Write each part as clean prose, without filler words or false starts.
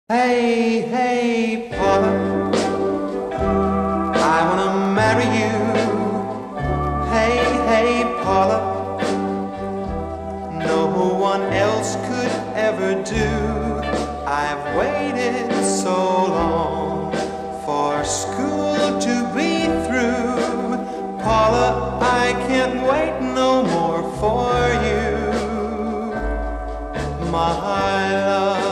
Hey, hey, Paula, I wanna marry you. Hey, hey, Paula, no one else could ever do. I've waited so long for school to be through. Paula, I can't wait no more for you, my love.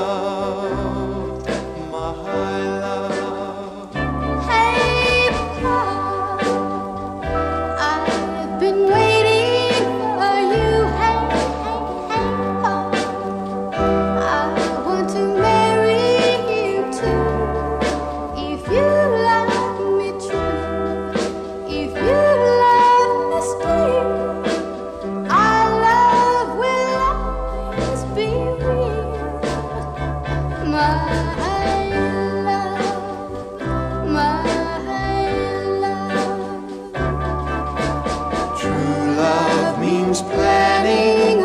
Planning a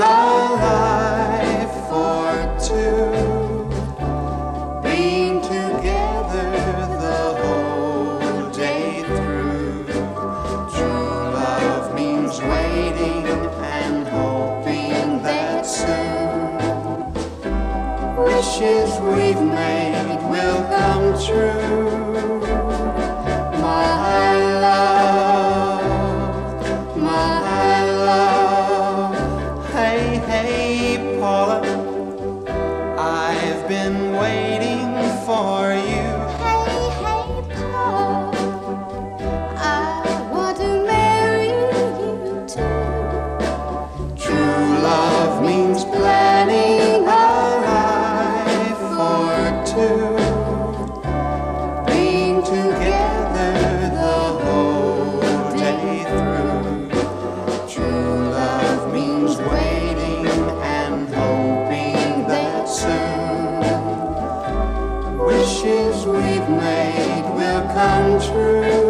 life for two, being together the whole day through. True love means waiting and hoping that soon wishes we've made will come true. My love, my Hey, Paula, I've been waiting for you. Hey, hey, Paula, I want to marry you too. True love means planning a life for two, being together the whole day through. True love means waiting and hoping that soon wishes we've made will come true.